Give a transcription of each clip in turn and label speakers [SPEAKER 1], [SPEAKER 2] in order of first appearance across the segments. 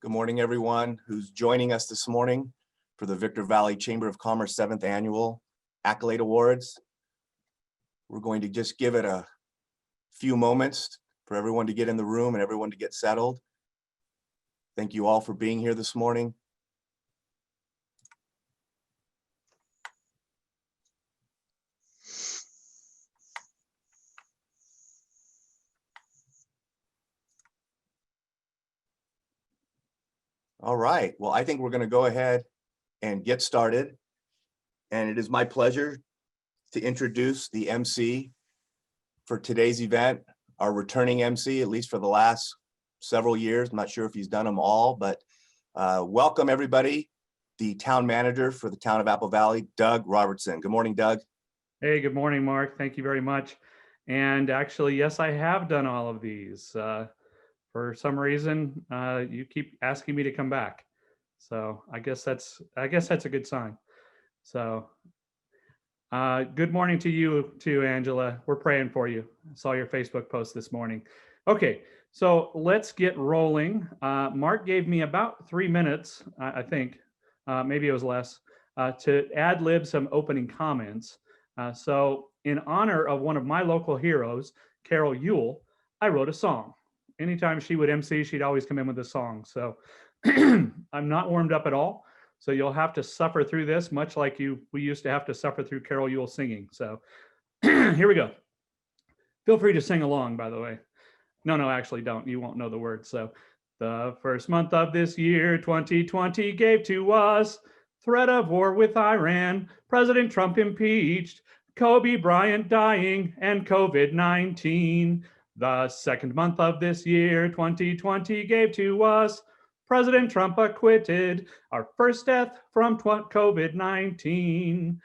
[SPEAKER 1] Good morning, everyone who's joining us this morning for the Victor Valley Chamber of Commerce 7th Annual Accolade Awards. We're going to just give it a few moments for everyone to get in the room and everyone to get settled. Thank you all for being here this morning. All right, well, I think we're going to go ahead and get started. And it is my pleasure to introduce the MC for today's event, our returning MC, at least for the last several years. I'm not sure if he's done them all, but welcome everybody, the town manager for the town of Apple Valley, Doug Robertson. Good morning, Doug.
[SPEAKER 2] Hey, good morning, Mark. Thank you very much. And actually, yes, I have done all of these. For some reason, you keep asking me to come back. So I guess that's a good sign. So good morning to you too, Angela. We're praying for you. I saw your Facebook post this morning. Okay, so let's get rolling. Mark gave me about 3 minutes, I think, maybe it was less, to ad lib some opening comments. So in honor of one of my local heroes, Carol Ewell, I wrote a song. Anytime she would MC, she'd always come in with a song. So I'm not warmed up at all. So you'll have to suffer through this, much like we used to have to suffer through Carol Ewell singing. So here we go. Feel free to sing along, by the way. No, actually don't. You won't know the words. So the first month of this year, 2020, gave to us threat of war with Iran, President Trump impeached, Kobe Bryant dying, and COVID-19. The second month of this year, 2020, gave to us President Trump acquitted, our first death from COVID-19.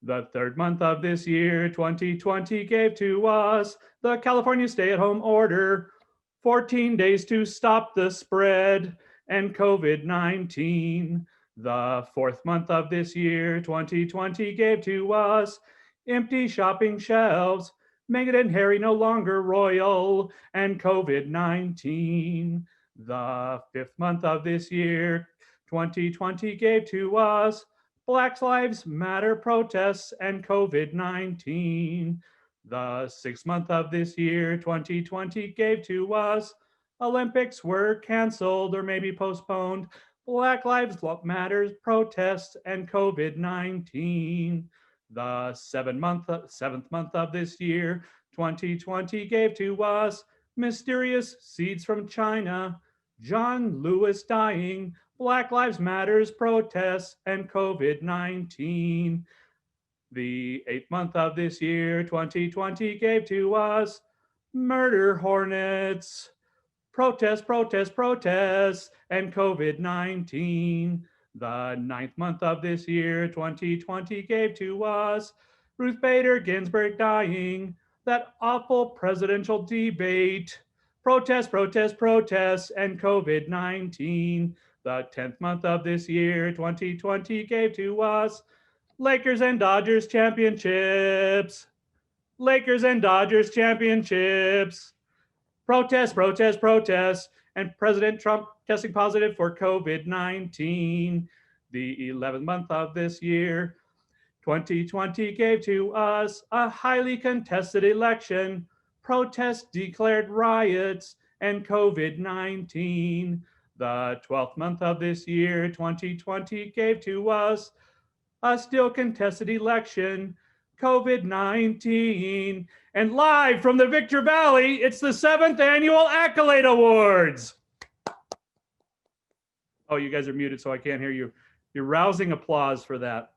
[SPEAKER 2] The third month of this year, 2020, gave to us the California stay-at-home order, 14 days to stop the spread, and COVID-19. The fourth month of this year, 2020, gave to us empty shopping shelves, Meghan and Harry no longer royal, and COVID-19. The fifth month of this year, 2020, gave to us Black Lives Matter protests and COVID-19. The sixth month of this year, 2020, gave to us Olympics were canceled or maybe postponed, Black Lives Matter protests and COVID-19. The seventh month of this year, 2020, gave to us mysterious seeds from China, John Lewis dying, Black Lives Matters protests, and COVID-19. The eighth month of this year, 2020, gave to us murder hornets, protests, and COVID-19. The ninth month of this year, 2020, gave to us Ruth Bader Ginsburg dying, that awful presidential debate, protests, and COVID-19. The 10th month of this year, 2020, gave to us Lakers and Dodgers championships, protests, and President Trump testing positive for COVID-19. The 11th month of this year, 2020, gave to us a highly contested election, protests declared riots, and COVID-19. The 12th month of this year, 2020, gave to us a still contested election, COVID-19. And live from the Victor Valley, it's the 7th Annual Accolade Awards. Oh, you guys are muted, so I can't hear you. Your rousing applause for that.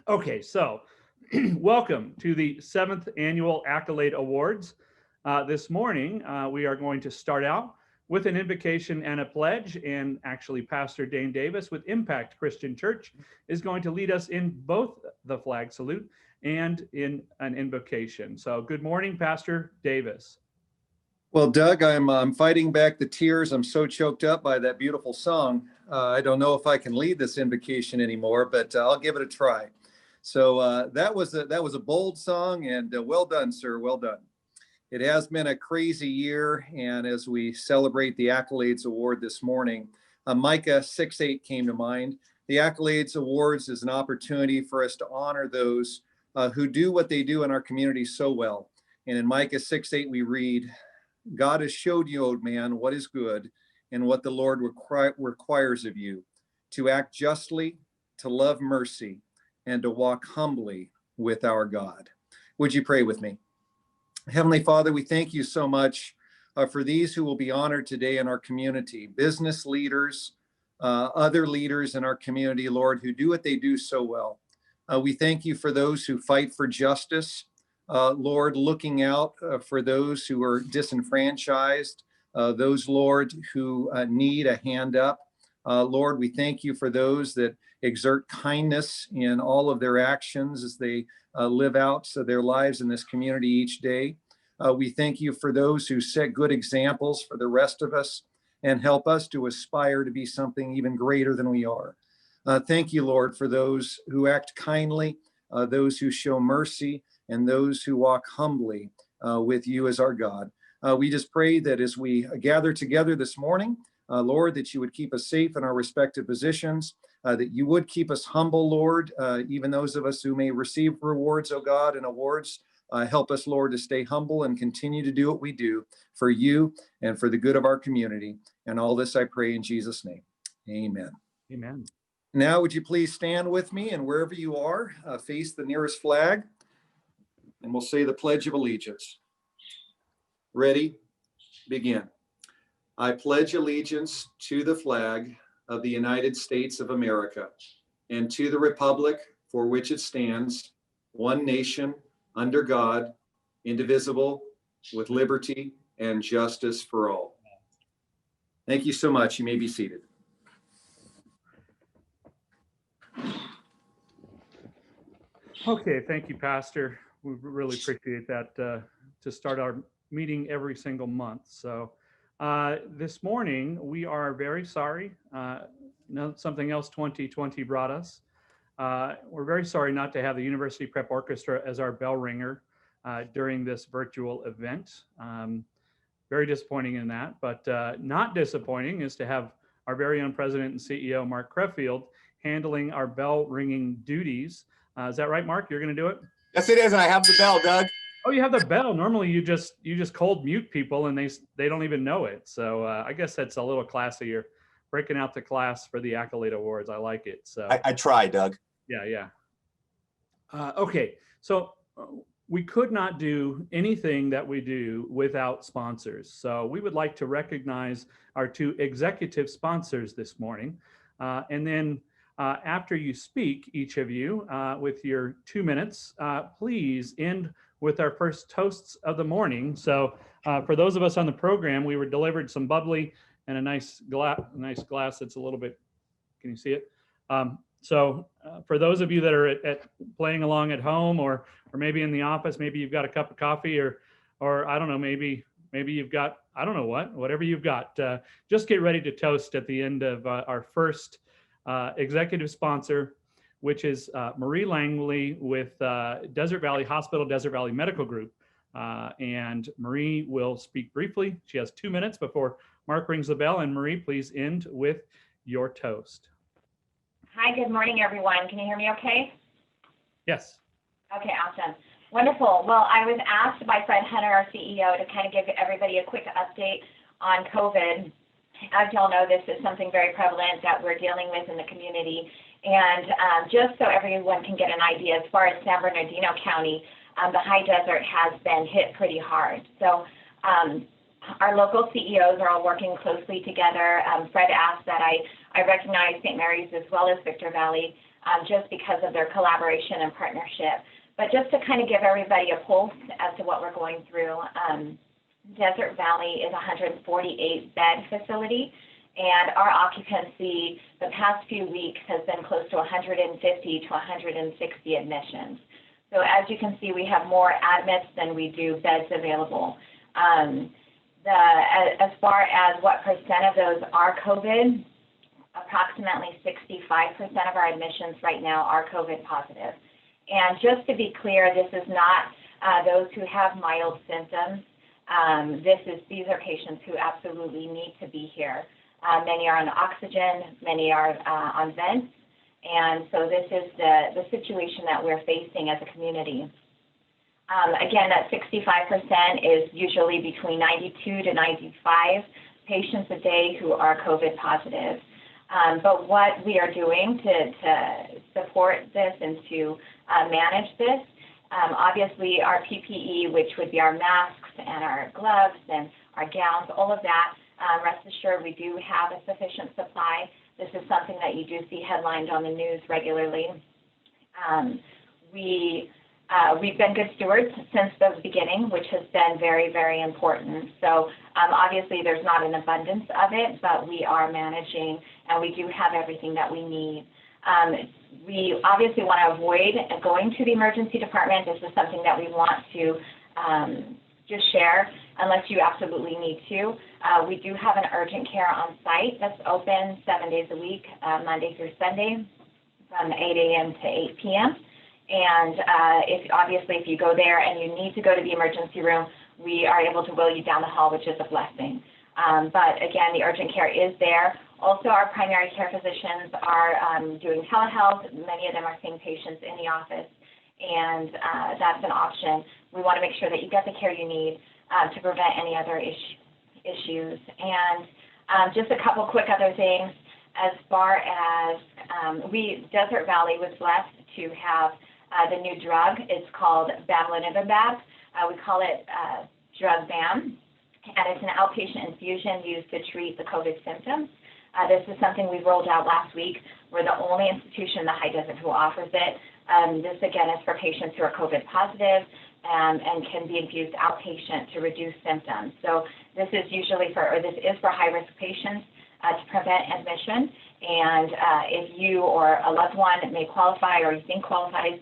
[SPEAKER 2] Okay, so welcome to the 7th Annual Accolade Awards. This morning, we are going to start out with an invocation and a pledge, and actually Pastor Dane Davis with Impact Christian Church is going to lead us in both the flag salute and in an invocation. So good morning, Pastor Davis.
[SPEAKER 3] Well, Doug, I'm fighting back the tears. I'm so choked up by that beautiful song. I don't know if I can lead this invocation anymore, but I'll give it a try. So that was a bold song, and well done, sir. Well done. It has been a crazy year, and as we celebrate the Accolades Award this morning, Micah 6:8 came to mind. The Accolades Awards is an opportunity for us to honor those who do what they do in our community so well. And in Micah 6:8, we read, God has showed you, O man, what is good and what the Lord requires of you, to act justly, to love mercy, and to walk humbly with our God. Would you pray with me? Heavenly Father, we thank you so much for these who will be honored today in our community, business leaders, other leaders in our community, Lord, who do what they do so well. We thank you for those who fight for justice, Lord, looking out for those who are disenfranchised, those, Lord, who need a hand up. Lord, we thank you for those that exert kindness in all of their actions as they live out their lives in this community each day. We thank you for those who set good examples for the rest of us and help us to aspire to be something even greater than we are. Thank you, Lord, for those who act kindly, those who show mercy, and those who walk humbly with you as our God. We just pray that as we gather together this morning, Lord, that you would keep us safe in our respective positions, that you would keep us humble, Lord, even those of us who may receive rewards, oh God, and awards. Help us, Lord, to stay humble and continue to do what we do for you and for the good of our community. And all this I pray in Jesus' name. Amen.
[SPEAKER 2] Amen.
[SPEAKER 3] Now, would you please stand with me, and wherever you are, face the nearest flag, and we'll say the Pledge of Allegiance. Ready? Begin. I pledge allegiance to the flag of the United States of America and to the republic for which it stands, one nation, under God, indivisible, with liberty and justice for all. Thank you so much. You may be seated.
[SPEAKER 2] Okay, thank you, Pastor. We really appreciate that to start our meeting every single month. So this morning, we are very sorry. Something else 2020 brought us. We're very sorry not to have the University Prep Orchestra as our bell ringer during this virtual event. Very disappointing in that, but not disappointing is to have our very own president and CEO, Mark Creffield, handling our bell ringing duties. Is that right, Mark? You're going to do it?
[SPEAKER 1] Yes, it is. And I have the bell, Doug.
[SPEAKER 2] Oh, you have the bell. Normally you just cold mute people and they don't even know it. So I guess that's a little classy. You're breaking out the class for the Accolade Awards. I like it. So
[SPEAKER 1] I try, Doug.
[SPEAKER 2] Yeah. Okay, so we could not do anything that we do without sponsors. So we would like to recognize our two executive sponsors this morning. And then after you speak, each of you, with your 2 minutes, please end with our first toasts of the morning. So for those of us on the program, we were delivered some bubbly and a nice glass that's a little bit, can you see it? So for those of you that are at playing along at home or maybe in the office, maybe you've got a cup of coffee or I don't know, maybe you've got, I don't know whatever you've got, just get ready to toast at the end of our first executive sponsor, which is Marie Langley with Desert Valley Hospital, Desert Valley Medical Group. And Marie will speak briefly. She has 2 minutes before Mark rings the bell. And Marie, please end with your toast.
[SPEAKER 4] Hi, good morning, everyone. Can you hear me okay?
[SPEAKER 2] Yes.
[SPEAKER 4] Okay, awesome. Wonderful. Well, I was asked by Fred Hunter, our CEO, to kind of give everybody a quick update on COVID. As you all know, this is something very prevalent that we're dealing with in the community. And just so everyone can get an idea, as far as San Bernardino County, the high desert has been hit pretty hard. So our local CEOs are all working closely together. Fred asked that I recognize St. Mary's as well as Victor Valley just because of their collaboration and partnership. But just to kind of give everybody a pulse as to what we're going through, Desert Valley is a 148-bed facility, and our occupancy the past few weeks has been close to 150 to 160 admissions. So as you can see, we have more admits than we do beds available. As far as what percent of those are COVID, approximately 65% of our admissions right now are COVID positive. And just to be clear, this is not those who have mild symptoms. These are patients who absolutely need to be here. Many are on oxygen, many are on vents, and so this is the situation that we're facing as a community. Again, that 65% is usually between 92 to 95 patients a day who are COVID positive. But what we are doing to support this and to manage this, obviously our PPE, which would be our masks and our gloves and our gowns, all of that, rest assured we do have a sufficient supply. This is something that you do see headlined on the news regularly. We've been good stewards since the beginning, which has been very, very important. So obviously there's not an abundance of it, but we are managing and we do have everything that we need. We obviously want to avoid going to the emergency department. This is something that we want to just share unless you absolutely need to. We do have an urgent care on site that's open 7 days a week, Monday through Sunday, from 8 a.m. to 8 p.m. And if you go there and you need to go to the emergency room, we are able to wheel you down the hall, which is a blessing. But again, the urgent care is there. Also, our primary care physicians are doing telehealth. Many of them are seeing patients in the office, and that's an option. We want to make sure that you get the care you need to prevent any other issues. And just a couple quick other things. As far as Desert Valley was blessed to have the new drug. It's called bamlanivimab. We call it drug BAM, and it's an outpatient infusion used to treat the COVID symptoms. This is something we rolled out last week. We're the only institution in the high desert who offers it. This, again, is for patients who are COVID positive and can be infused outpatient to reduce symptoms. So this is for high-risk patients to prevent admission. And if you or a loved one may qualify or you think qualifies,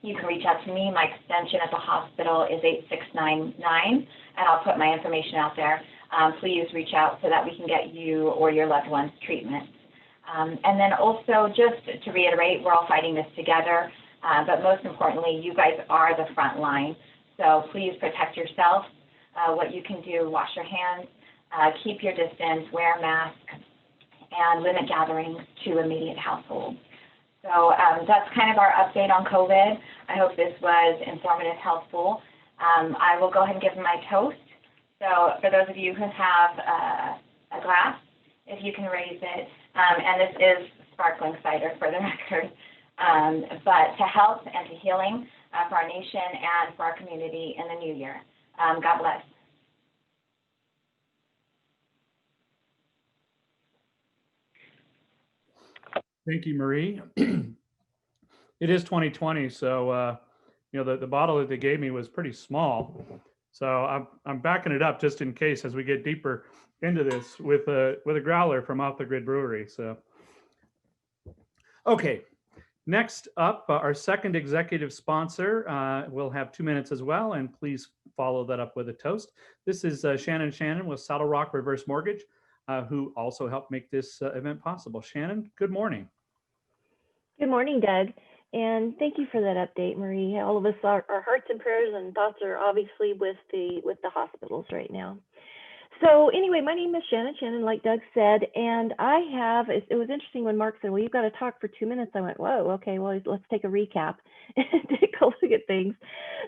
[SPEAKER 4] you can reach out to me. My extension at the hospital is 8699, and I'll put my information out there. Please reach out so that we can get you or your loved one's treatment. And then also, just to reiterate, we're all fighting this together, but most importantly, you guys are the front line. So please protect yourself. What you can do, wash your hands, keep your distance, wear a mask, and limit gatherings to immediate households. So that's kind of our update on COVID. I hope this was informative, helpful. I will go ahead and give my toast. So for those of you who have a glass, if you can raise it, and this is sparkling cider for the record, but to health and to healing for our nation and for our community in the new year. God bless.
[SPEAKER 2] Thank you, Marie. It is 2020, so the bottle that they gave me was pretty small. So I'm backing it up just in case as we get deeper into this with a growler from Off the Grid Brewery. So, okay. Next up, our second executive sponsor will have 2 minutes as well, and please follow that up with a toast. This is Shannon with Saddle Rock Reverse Mortgage, who also helped make this event possible. Shannon, good morning.
[SPEAKER 5] Good morning, Doug, and thank you for that update, Marie. All of us, our hearts and prayers and thoughts are obviously with the hospitals right now. So anyway, my name is Shannon, like Doug said, and it was interesting when Mark said, well, you've got to talk for 2 minutes. I went, whoa, okay, well, let's take a recap and take a look at things.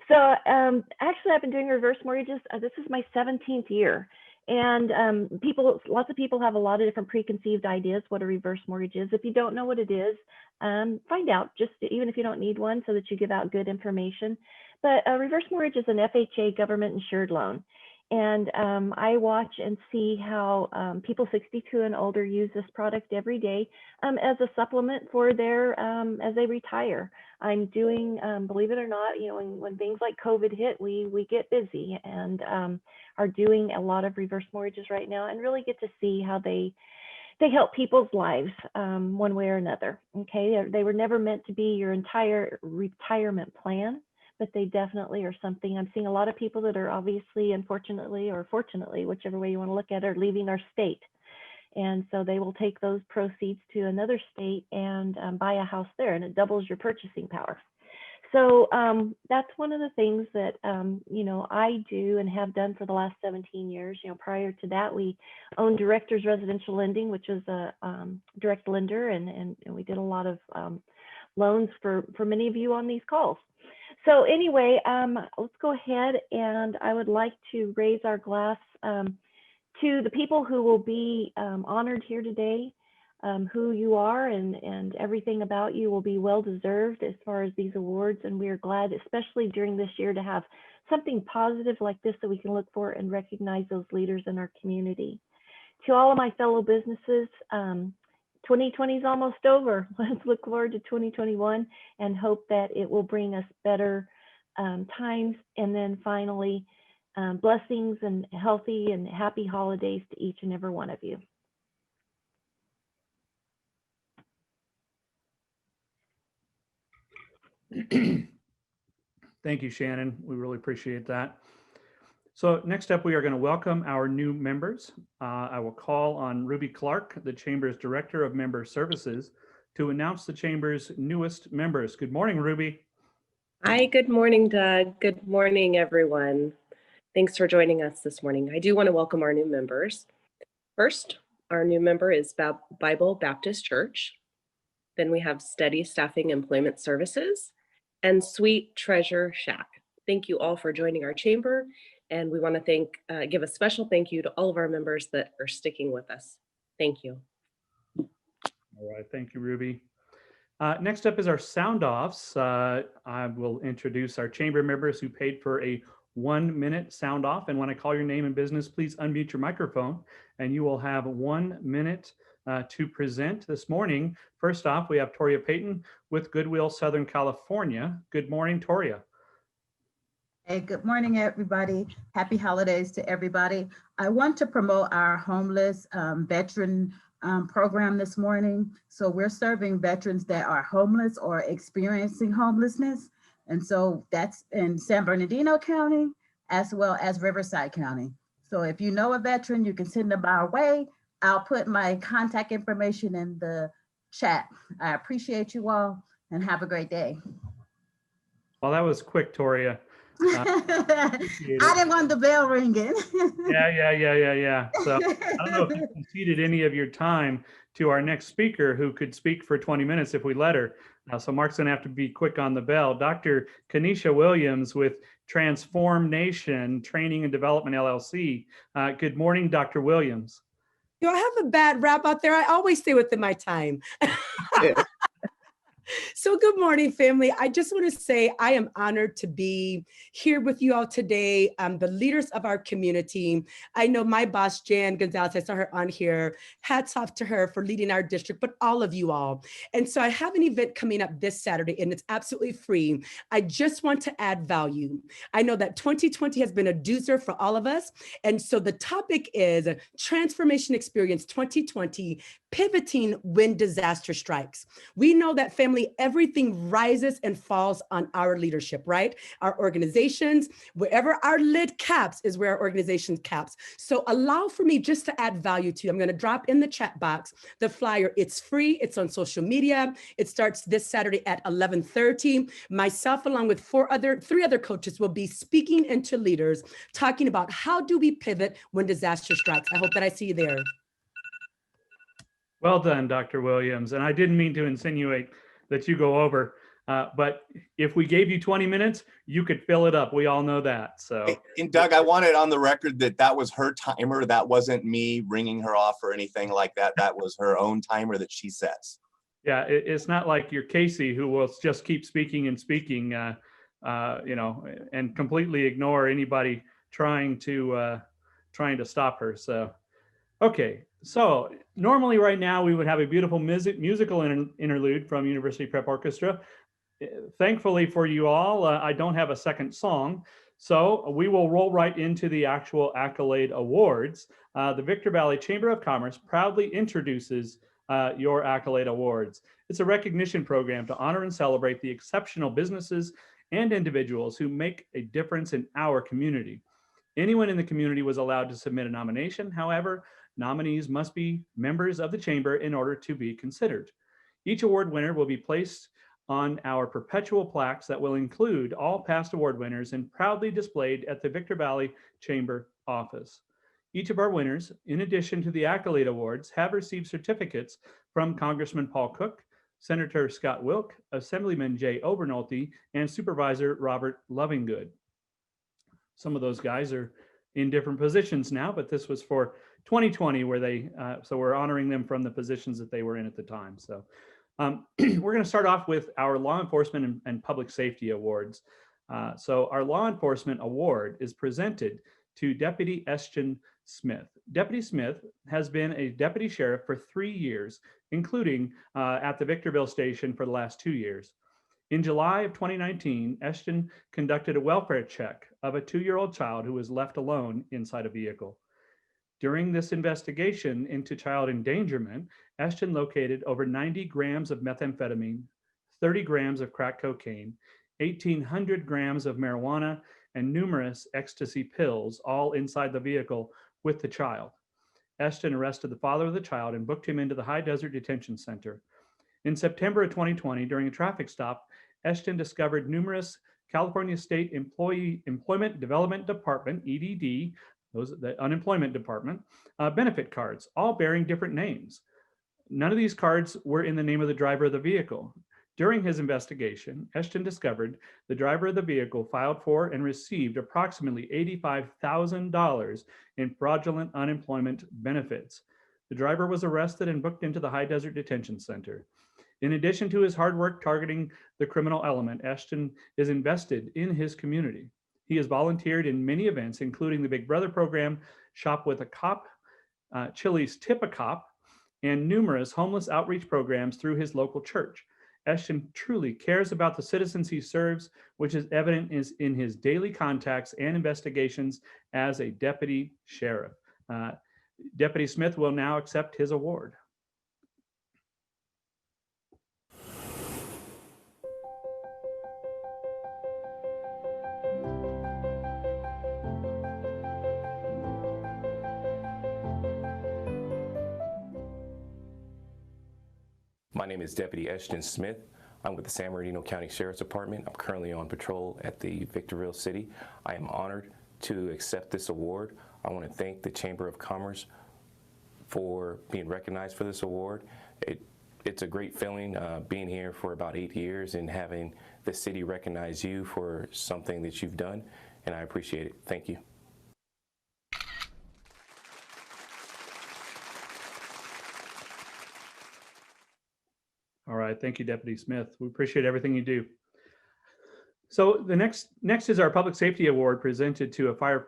[SPEAKER 5] So actually, I've been doing reverse mortgages. This is my 17th year. And lots of people have a lot of different preconceived ideas what a reverse mortgage is. If you don't know what it is, find out, just even if you don't need one, so that you give out good information. But a reverse mortgage is an FHA government insured loan. And I watch and see how people 62 and older use this product every day as a supplement for their, as they retire. I'm doing, believe it or not, when things like COVID hit, we get busy and are doing a lot of reverse mortgages right now and really get to see how they help people's lives one way or another. Okay, they were never meant to be your entire retirement plan, but they definitely are something. I'm seeing a lot of people that are obviously, unfortunately, or fortunately, whichever way you want to look at it, are leaving our state. And so they will take those proceeds to another state and buy a house there, and it doubles your purchasing power. So that's one of the things that, you know, I do and have done for the last 17 years. You know, prior to that, we owned Directors Residential Lending, which was a direct lender, and we did a lot of loans for many of you on these calls. So anyway, let's go ahead, and I would like to raise our glass to the people who will be honored here today. Who you are and everything about you will be well deserved as far as these awards, and we are glad, especially during this year, to have something positive like this that we can look for and recognize those leaders in our community. To all of my fellow businesses, 2020 is almost over. Let's look forward to 2021 and hope that it will bring us better times, and then finally blessings and healthy and happy holidays to each and every one of you.
[SPEAKER 2] Thank you, Shannon. We really appreciate that. So next up, we are going to welcome our new members. I will call on Ruby Clark, the Chamber's Director of Member Services, to announce the Chamber's newest members. Good morning, Ruby.
[SPEAKER 6] Hi, good morning, Doug. Good morning, everyone. Thanks for joining us this morning. I do want to welcome our new members. First, our new member is Bible Baptist Church. Then we have Steady Staffing Employment Services and Sweet Treasure Shack. Thank you all for joining our chamber, and we want to give a special thank you to all of our members that are sticking with us. Thank you.
[SPEAKER 2] All right, thank you, Ruby. Next up is our sound offs. I will introduce our chamber members who paid for a 1-minute sound off. And when I call your name and business, please unmute your microphone and you will have 1 minute to present this morning. First off, we have Toria Payton with Goodwill Southern California. Good morning, Toria.
[SPEAKER 7] Hey, good morning, everybody. Happy holidays to everybody. I want to promote our homeless veteran program this morning. So we're serving veterans that are homeless or experiencing homelessness. And so that's in San Bernardino County, as well as Riverside County. So if you know a veteran, you can send them our way. I'll put my contact information in the chat. I appreciate you all and have a great day.
[SPEAKER 2] Well, that was quick, Toria.
[SPEAKER 7] I didn't want the bell ringing.
[SPEAKER 2] Yeah. So I don't know if you conceded any of your time to our next speaker, who could speak for 20 minutes if we let her. So Mark's gonna have to be quick on the bell. Dr. Khanisha Williams with Transform Nation Training and Development LLC. Good morning, Dr. Williams.
[SPEAKER 8] Do I have a bad rap out there? I always stay within my time. So good morning, family. I just want to say I am honored to be here with you all today, the leaders of our community. I know my boss, Jan Gonzalez, I saw her on here. Hats off to her for leading our district, but all of you all. And so I have an event coming up this Saturday, and it's absolutely free. I just want to add value. I know that 2020 has been a doozer for all of us. And so the topic is Transformation Experience 2020, Pivoting When Disaster Strikes. We know that, family, everything rises and falls on our leadership, right? Our organizations, wherever our lid caps is where our organization caps. So allow for me just to add value to you. I'm going to drop in the chat box the flyer. It's free. It's on social media. It starts this Saturday at 11:30. Myself, along with three other coaches, will be speaking into leaders, talking about how do we pivot when disaster strikes. I hope that I see you there.
[SPEAKER 2] Well done, Dr. Williams. And I didn't mean to insinuate that you go over, but if we gave you 20 minutes, you could fill it up. We all know that. So,
[SPEAKER 1] And Doug, I want it on the record that that was her timer. That wasn't me ringing her off or anything like that. That was her own timer that she sets.
[SPEAKER 2] yeah, it's not like you're Casey, who will just keep speaking and speaking, and completely ignore anybody trying to stop her. So, okay. So normally right now we would have a beautiful musical interlude from University Prep Orchestra. Thankfully for you all, I don't have a second song. So we will roll right into the actual Accolade Awards. The Victor Valley Chamber of Commerce proudly introduces your Accolade Awards. It's a recognition program to honor and celebrate the exceptional businesses and individuals who make a difference in our community. Anyone in the community was allowed to submit a nomination. However, nominees must be members of the chamber in order to be considered. Each award winner will be placed on our perpetual plaques that will include all past award winners and proudly displayed at the Victor Valley Chamber office. Each of our winners, in addition to the Accolade Awards, have received certificates from Congressman Paul Cook, Senator Scott Wilk, Assemblyman Jay Obernolte, and Supervisor Robert Lovingood. Some of those guys are in different positions now, but this was for 2020 where so we're honoring them from the positions that they were in at the time. So we're going to start off with our Law Enforcement and Public Safety Awards. So our Law Enforcement Award is presented to Deputy Eston Smith. Deputy Smith has been a deputy sheriff for 3 years, including at the Victorville station for the last 2 years. In July of 2019, Eston conducted a welfare check of a 2-year-old child who was left alone inside a vehicle. During this investigation into child endangerment, Eston located over 90 grams of methamphetamine, 30 grams of crack cocaine, 1,800 grams of marijuana, and numerous ecstasy pills, all inside the vehicle with the child. Eston arrested the father of the child and booked him into the High Desert Detention Center. In September of 2020, during a traffic stop, Eston discovered numerous California State Employment Development Department, EDD, the unemployment department, benefit cards, all bearing different names. None of these cards were in the name of the driver of the vehicle. During his investigation, Eston discovered the driver of the vehicle filed for and received approximately $85,000 in fraudulent unemployment benefits. The driver was arrested and booked into the High Desert Detention Center. In addition to his hard work targeting the criminal element, Eston is invested in his community. He has volunteered in many events, including the Big Brother program, Shop with a Cop, Chili's Tip a Cop, and numerous homeless outreach programs through his local church. Eston truly cares about the citizens he serves, which is evident in his daily contacts and investigations as a deputy sheriff. Deputy Smith will now accept his award.
[SPEAKER 9] My name is Deputy Eston Smith. I'm with the San Bernardino County Sheriff's Department. I'm currently on patrol at the Victorville City. I am honored to accept this award. I want to thank the Chamber of Commerce for being recognized for this award. It's a great feeling being here for about 8 years and having the city recognize you for something that you've done, and I appreciate it. Thank you.
[SPEAKER 2] All right, thank you, Deputy Smith. We appreciate everything you do. So the next is our Public Safety Award presented to firefighter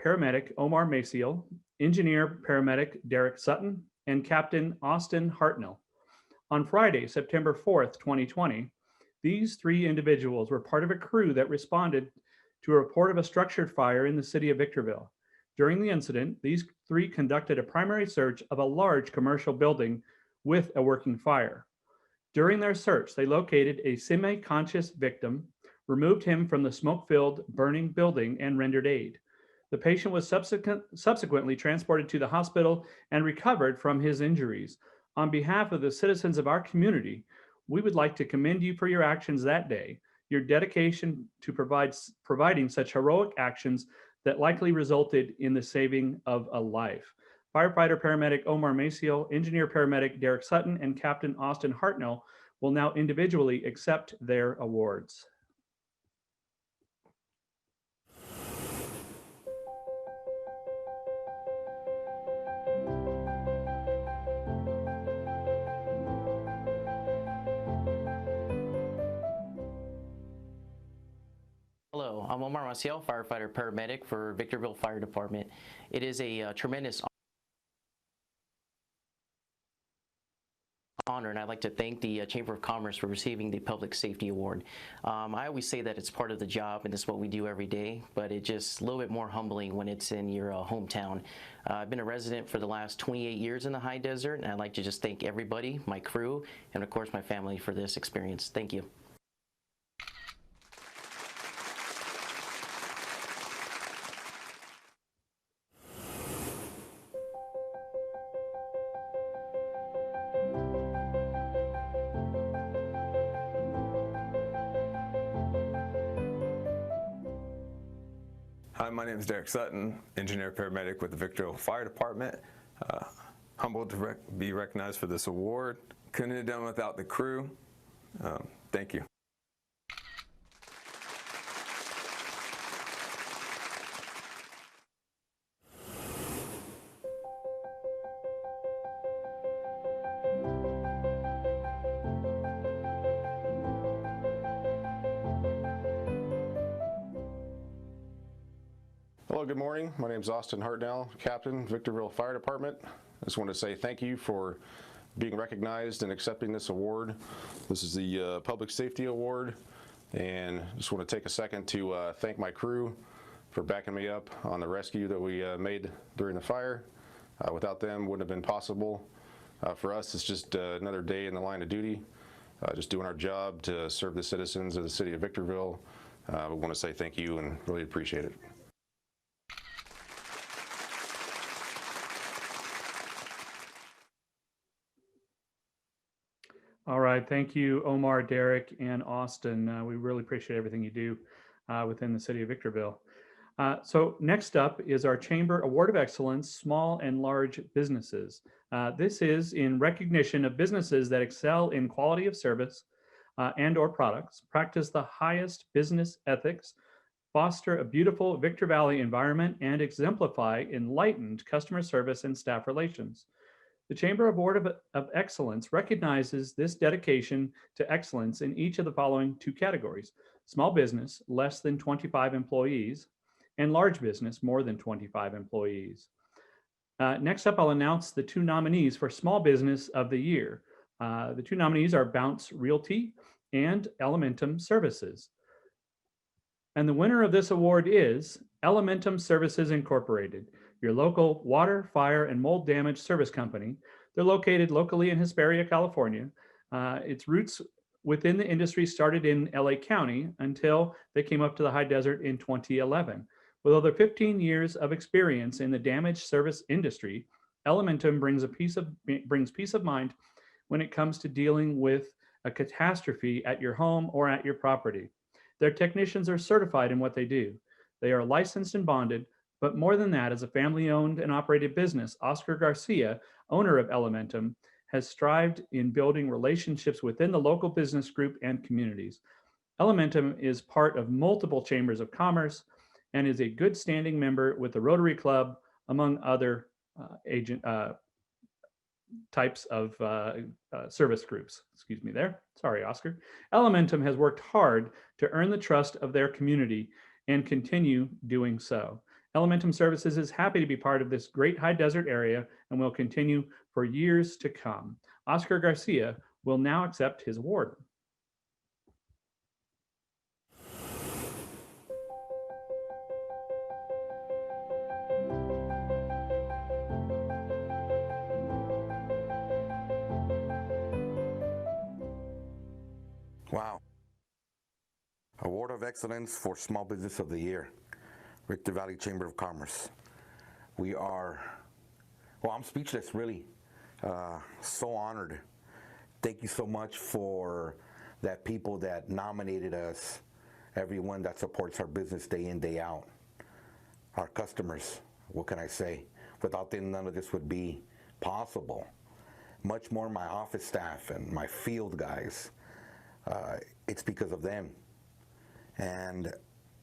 [SPEAKER 2] paramedic Omar Maciel, engineer paramedic Derek Sutton, and Captain Austin Hartnell. On Friday, September 4th, 2020, these 3 individuals were part of a crew that responded to a report of a structured fire in the city of Victorville. During the incident, these 3 conducted a primary search of a large commercial building with a working fire. During their search, they located a semi-conscious victim, removed him from the smoke-filled burning building, and rendered aid. The patient was subsequently transported to the hospital and recovered from his injuries. On behalf of the citizens of our community, we would like to commend you for your actions that day, your dedication to providing such heroic actions that likely resulted in the saving of a life. Firefighter paramedic Omar Maciel, engineer paramedic Derek Sutton, and Captain Austin Hartnell will now individually accept their awards.
[SPEAKER 10] Hello, I'm Omar Maciel, firefighter paramedic for Victorville Fire Department. It is a tremendous honor, and I'd like to thank the Chamber of Commerce for receiving the Public Safety Award. I always say that it's part of the job and it's what we do every day, but it's just a little bit more humbling when it's in your hometown. I've been a resident for the last 28 years in the high desert, and I'd like to just thank everybody, my crew, and of course my family for this experience. Thank you.
[SPEAKER 11] My name is Derek Sutton, engineer paramedic with the Victorville Fire Department. Humbled to be recognized for this award. Couldn't have done without the crew. Thank you.
[SPEAKER 12] Hello, good morning. My name is Austin Hartnell, Captain, Victorville Fire Department. I just want to say thank you for being recognized and accepting this award. This is the Public Safety Award, and just want to take a second to thank my crew for backing me up on the rescue that we made during the fire. Without them, wouldn't have been possible. For us, it's just another day in the line of duty, just doing our job to serve the citizens of the city of Victorville. We want to say thank you and really appreciate it.
[SPEAKER 2] All right, thank you, Omar, Derek, and Austin. We really appreciate everything you do within the city of Victorville. So next up is our Chamber Award of Excellence, Small and Large Businesses. This is in recognition of businesses that excel in quality of service and or products, practice the highest business ethics, foster a beautiful Victor Valley environment, and exemplify enlightened customer service and staff relations. The Chamber Award of Excellence recognizes this dedication to excellence in each of the following two categories: small business, less than 25 employees, and large business, more than 25 employees. Next up, I'll announce the two nominees for Small Business of the Year. The two nominees are Bounce Realty and Elementum Services. And the winner of this award is Elementum Services Incorporated, your local water, fire, and mold damage service company. They're located locally in Hesperia, California. Its roots within the industry started in LA County until they came up to the high desert in 2011. With over 15 years of experience in the damage service industry, Elementum brings peace of mind when it comes to dealing with a catastrophe at your home or at your property. Their technicians are certified in what they do. They are licensed and bonded, but more than that, as a family-owned and operated business, Oscar Garcia, owner of Elementum, has strived in building relationships within the local business group and communities. Elementum is part of multiple chambers of commerce and is a good standing member with the Rotary Club, among other types of service groups. Excuse me there. Sorry, Oscar. Elementum has worked hard to earn the trust of their community and continue doing so. Elementum Services is happy to be part of this great high desert area and will continue for years to come. Oscar Garcia will now accept his award.
[SPEAKER 13] Wow. Award of Excellence for Small Business of the Year, Victor Valley Chamber of Commerce. We are, well, I'm speechless, really. So honored. Thank you so much for that people that nominated us, everyone that supports our business day in, day out. Our customers, what can I say? Without them, none of this would be possible. Much more my office staff and my field guys. It's because of them. And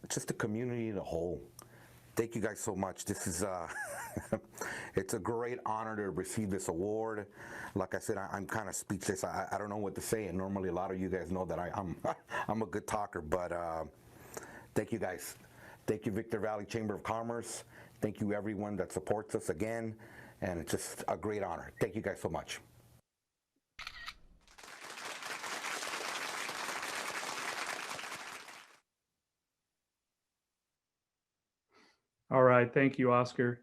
[SPEAKER 13] just the community as a whole. Thank you guys so much. This is, it's a great honor to receive this award. Like I said, I'm kind of speechless. I don't know what to say. And normally a lot of you guys know that I'm a good talker, but thank you guys. Thank you, Victor Valley Chamber of Commerce. Thank you everyone that supports us again. And it's just a great honor. Thank you guys so much.
[SPEAKER 2] All right, thank you, Oscar.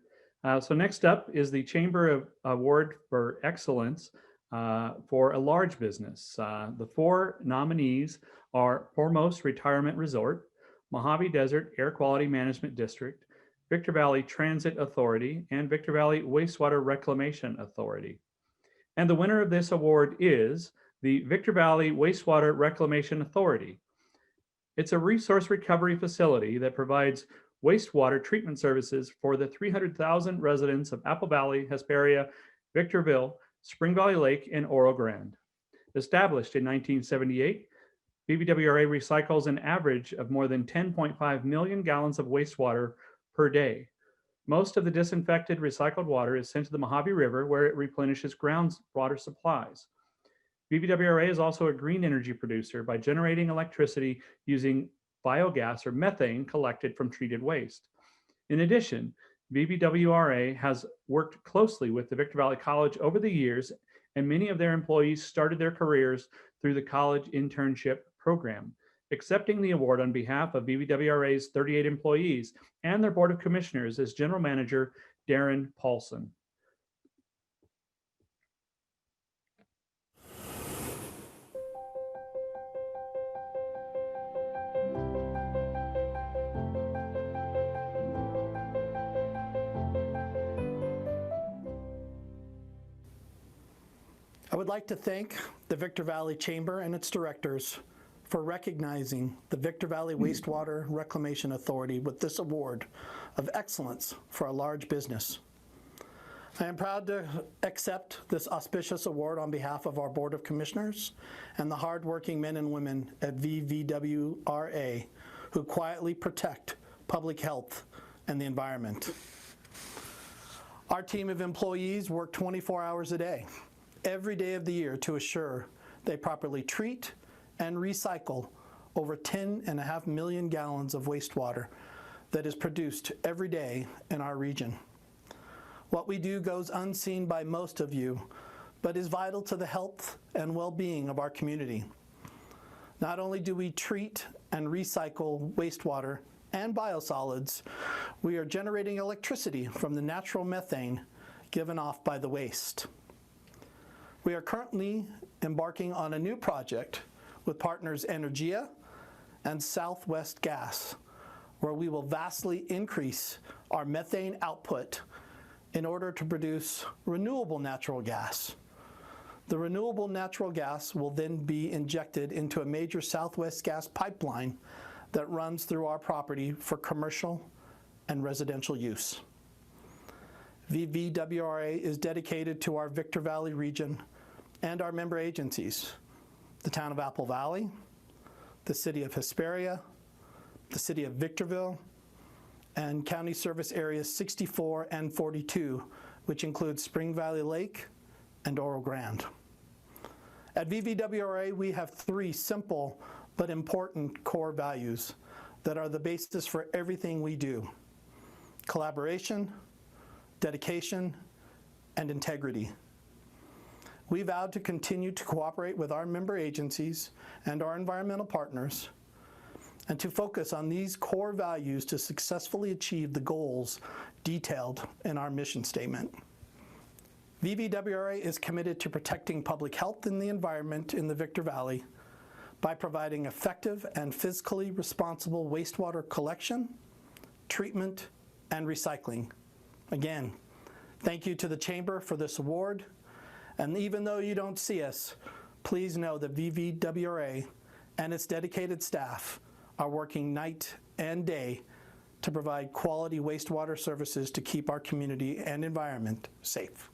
[SPEAKER 2] So next up is the Chamber Award for Excellence for a large business. The four nominees are Foremost Retirement Resort, Mojave Desert Air Quality Management District, Victor Valley Transit Authority, and Victor Valley Wastewater Reclamation Authority. And the winner of this award is the Victor Valley Wastewater Reclamation Authority. It's a resource recovery facility that provides wastewater treatment services for the 300,000 residents of Apple Valley, Hesperia, Victorville, Spring Valley Lake, and Oro Grande. Established in 1978, BVWRA recycles an average of more than 10.5 million gallons of wastewater per day. Most of the disinfected recycled water is sent to the Mojave River, where it replenishes groundwater supplies. BVWRA is also a green energy producer by generating electricity using biogas or methane collected from treated waste. In addition, BVWRA has worked closely with the Victor Valley College over the years, and many of their employees started their careers through the college internship program. Accepting the award on behalf of BVWRA's 38 employees and their Board of Commissioners is General Manager Darren Paulson.
[SPEAKER 14] I would like to thank the Victor Valley Chamber and its directors for recognizing the Victor Valley Wastewater Reclamation Authority with this award of excellence for a large business. I am proud to accept this auspicious award on behalf of our Board of Commissioners and the hardworking men and women at VVWRA who quietly protect public health and the environment. Our team of employees work 24 hours a day, every day of the year, to assure they properly treat and recycle over 10.5 million gallons of wastewater that is produced every day in our region. What we do goes unseen by most of you, but is vital to the health and well-being of our community. Not only do we treat and recycle wastewater and biosolids, we are generating electricity from the natural methane given off by the waste. We are currently embarking on a new project with partners Energia and Southwest Gas, where we will vastly increase our methane output in order to produce renewable natural gas. The renewable natural gas will then be injected into a major Southwest Gas pipeline that runs through our property for commercial and residential use. VVWRA is dedicated to our Victor Valley region and our member agencies, the town of Apple Valley, the city of Hesperia, the city of Victorville, and county service areas 64 and 42, which includes Spring Valley Lake and Oro Grande. At VVWRA, we have three simple but important core values that are the basis for everything we do: collaboration, dedication, and integrity. We vowed to continue to cooperate with our member agencies and our environmental partners, and to focus on these core values to successfully achieve the goals detailed in our mission statement. VVWRA is committed to protecting public health and the environment in the Victor Valley by providing effective and fiscally responsible wastewater collection, treatment, and recycling. Again, thank you to the Chamber for this award. And even though you don't see us, please know that VVWRA and its dedicated staff are working night and day to provide quality wastewater services to keep our community and environment safe.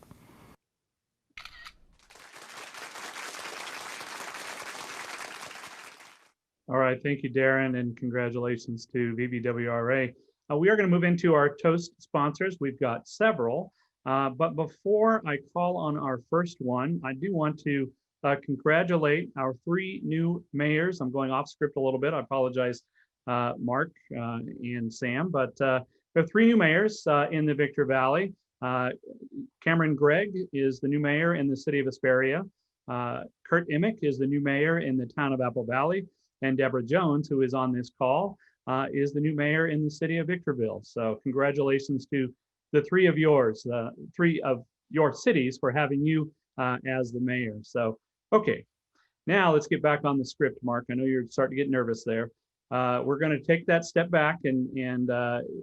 [SPEAKER 2] All right, thank you, Darren, and congratulations to VVWRA. We are going to move into our toast sponsors. We've got several. But before I call on our first one, I do want to congratulate our three new mayors. I'm going off script a little bit. I apologize, Mark and Sam, but we have three new mayors in the Victor Valley. Cameron Gregg is the new mayor in the city of Hesperia. Kurt Emick is the new mayor in the town of Apple Valley. And Deborah Jones, who is on this call, is the new mayor in the city of Victorville. So congratulations to the three of yours, three of your cities, for having you as the mayor. So, okay, now let's get back on the script, Mark. I know you're starting to get nervous there. We're going to take that step back, and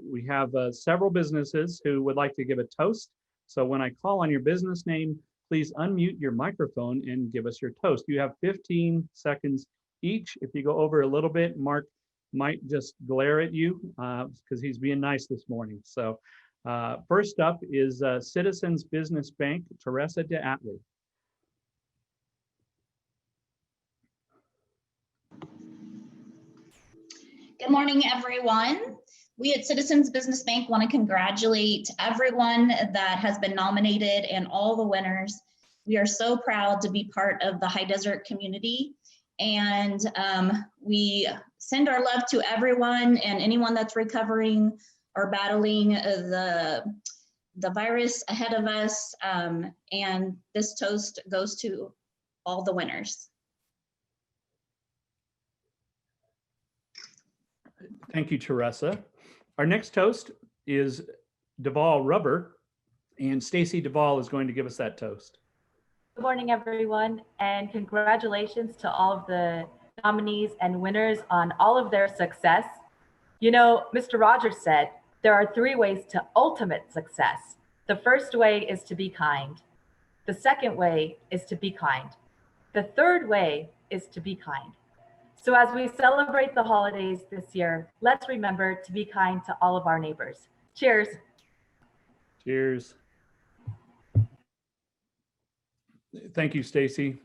[SPEAKER 2] we have several businesses who would like to give a toast. So when I call on your business name, please unmute your microphone and give us your toast. You have 15 seconds each. If you go over a little bit, Mark might just glare at you because he's being nice this morning. So first up is Citizens Business Bank, Teresa de Atley.
[SPEAKER 15] Good morning, everyone. We at Citizens Business Bank want to congratulate everyone that has been nominated and all the winners. We are so proud to be part of the High Desert community, and we send our love to everyone and anyone that's recovering or battling the virus ahead of us, and this toast goes to all the winners.
[SPEAKER 2] Thank you, Teresa. Our next toast is Duval Rubber, and Stacy Duval is going to give us that toast.
[SPEAKER 16] Good morning, everyone, and congratulations to all of the nominees and winners on all of their success. You know, Mr. Rogers said there are 3 ways to ultimate success. The first way is to be kind. The second way is to be kind. The third way is to be kind. So as we celebrate the holidays this year, let's remember to be kind to all of our neighbors. Cheers.
[SPEAKER 2] Cheers. Thank you, Stacy,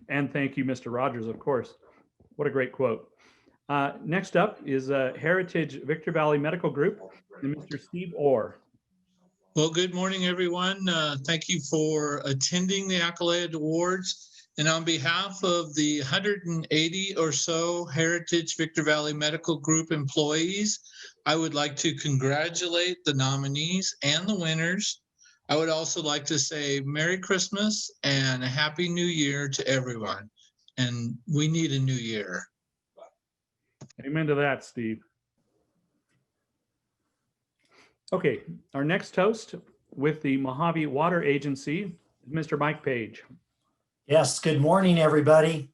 [SPEAKER 2] and thank you, Mr. Rogers, of course. What a great quote. Next up is Heritage Victor Valley Medical Group and Mr. Steve Orr.
[SPEAKER 17] Well, good morning, everyone. Thank you for attending the Accolade Awards. And on behalf of the 180 or so Heritage Victor Valley Medical Group employees, I would like to congratulate the nominees and the winners. I would also like to say Merry Christmas and a Happy New Year to everyone. And we need a new year.
[SPEAKER 2] Amen to that, Steve. Okay, our next toast with the Mojave Water Agency, Mr. Mike Page.
[SPEAKER 18] Yes, good morning, everybody.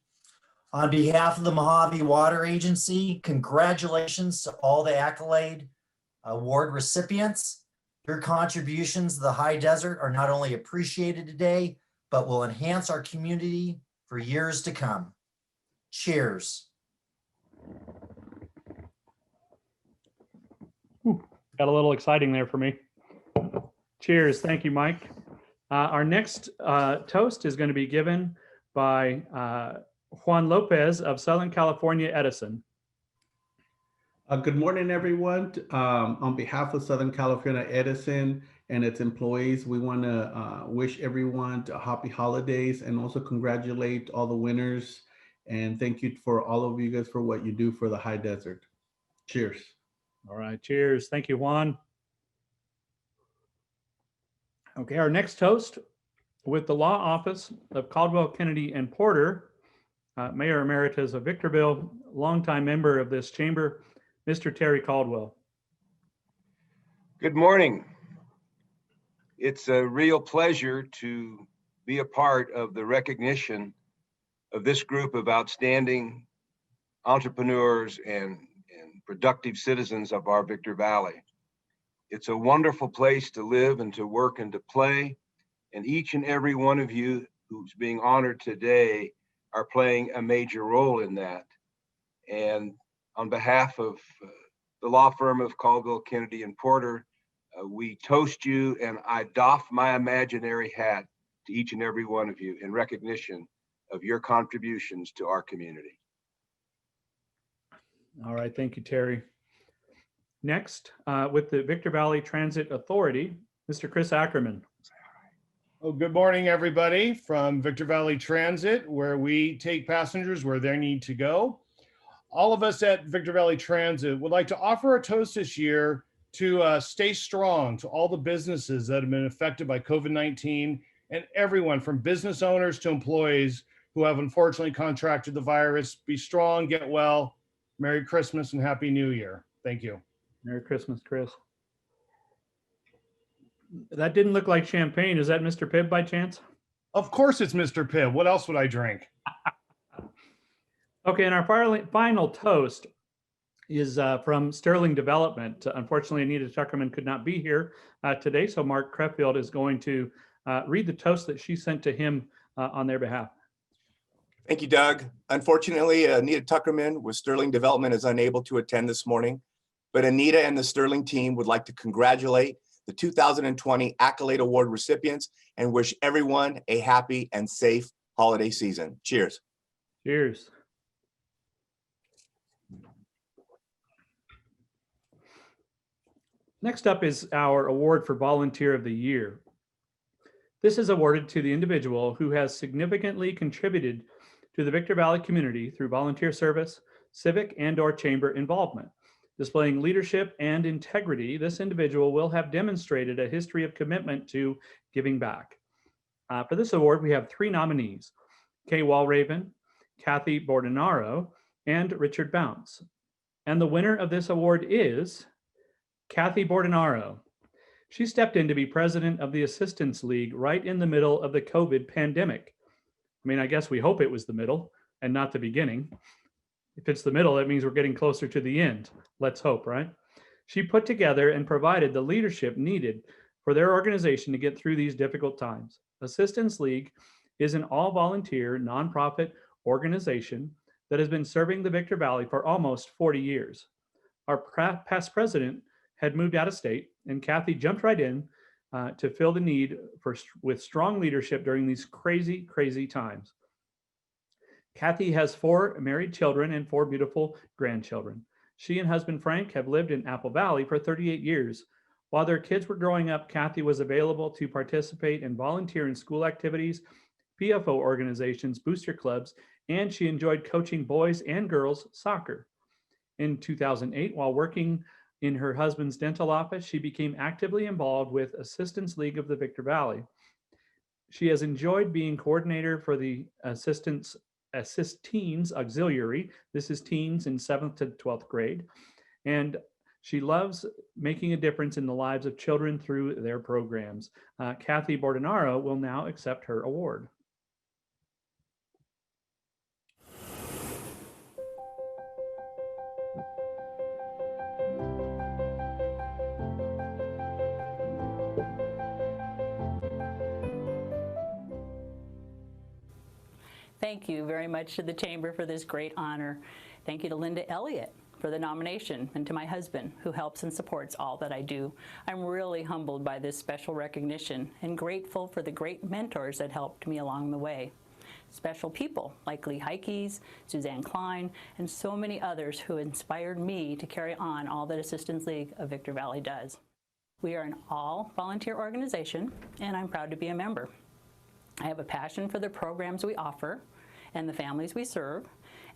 [SPEAKER 18] On behalf of the Mojave Water Agency, congratulations to all the Accolade Award recipients. Your contributions to the High Desert are not only appreciated today, but will enhance our community for years to come. Cheers.
[SPEAKER 2] Got a little exciting there for me. Cheers. Thank you, Mike. Our next toast is going to be given by Juan Lopez of Southern California Edison.
[SPEAKER 19] Good morning, everyone. On behalf of Southern California Edison and its employees, we want to wish everyone happy holidays and also congratulate all the winners. And thank you for all of you guys for what you do for the High Desert. Cheers.
[SPEAKER 2] All right, cheers. Thank you, Juan. Okay, our next toast with the Law Office of Caldwell, Kennedy, and Porter, Mayor Emeritus of Victorville, longtime member of this chamber, Mr. Terry Caldwell.
[SPEAKER 20] Good morning. It's a real pleasure to be a part of the recognition of this group of outstanding entrepreneurs and productive citizens of our Victor Valley. It's a wonderful place to live and to work and to play. And each and every one of you who's being honored today are playing a major role in that. And on behalf of the law firm of Caldwell, Kennedy, and Porter, we toast you, and I doff my imaginary hat to each and every one of you in recognition of your contributions to our community.
[SPEAKER 2] All right, thank you, Terry. Next, with the Victor Valley Transit Authority, Mr. Chris Ackerman.
[SPEAKER 21] Oh, good morning, everybody, from Victor Valley Transit, where we take passengers where they need to go. All of us at Victor Valley Transit would like to offer a toast this year to stay strong to all the businesses that have been affected by COVID-19 and everyone from business owners to employees who have unfortunately contracted the virus. Be strong, get well. Merry Christmas and Happy New Year. Thank you.
[SPEAKER 2] Merry Christmas, Chris. That didn't look like champagne. Is that Mr. Pibb by chance?
[SPEAKER 21] Of course it's Mr. Pibb. What else would I drink?
[SPEAKER 2] Okay, and our final toast is from Sterling Development. Unfortunately, Anita Tuckerman could not be here today, so Mark Creffield is going to read the toast that she sent to him on their behalf.
[SPEAKER 1] Thank you, Doug. Unfortunately, Anita Tuckerman with Sterling Development is unable to attend this morning, but Anita and the Sterling team would like to congratulate the 2020 Accolade Award recipients and wish everyone a happy and safe holiday season. Cheers.
[SPEAKER 2] Cheers. Next up is our award for Volunteer of the Year. This is awarded to the individual who has significantly contributed to the Victor Valley community through volunteer service, civic and/or chamber involvement. Displaying leadership and integrity, this individual will have demonstrated a history of commitment to giving back. For this award, we have 3 nominees: Kay Walraven, Kathy Bordenaro, and Richard Bounce. And the winner of this award is Kathy Bordenaro. She stepped in to be president of the Assistance League right in the middle of the COVID pandemic. I mean, I guess we hope it was the middle and not the beginning. If it's the middle, that means we're getting closer to the end. Let's hope, right? She put together and provided the leadership needed for their organization to get through these difficult times. Assistance League is an all-volunteer nonprofit organization that has been serving the Victor Valley for almost 40 years. Our past president had moved out of state, and Kathy jumped right in to fill the need with strong leadership during these crazy, crazy times. Kathy has 4 married children and 4 beautiful grandchildren. She and husband Frank have lived in Apple Valley for 38 years. While their kids were growing up, Kathy was available to participate and volunteer in school activities, PFO organizations, booster clubs, and she enjoyed coaching boys and girls soccer. In 2008, while working in her husband's dental office, she became actively involved with Assistance League of the Victor Valley. She has enjoyed being coordinator for the Assist Teens Auxiliary. This is teens in 7th to 12th grade. And she loves making a difference in the lives of children through their programs. Kathy Bordenaro will now accept her award.
[SPEAKER 3] Thank you very much to the Chamber for this great honor. Thank you to Linda Elliott for the nomination, and to my husband, who helps and supports all that I do. I'm really humbled by this special recognition and grateful for the great mentors that helped me along the way. Special people like Lee Heikes, Suzanne Klein, and so many others who inspired me to carry on all that Assistance League of Victor Valley does. We are an all-volunteer organization, and I'm proud to be a member. I have a passion for the programs we offer and the families we serve,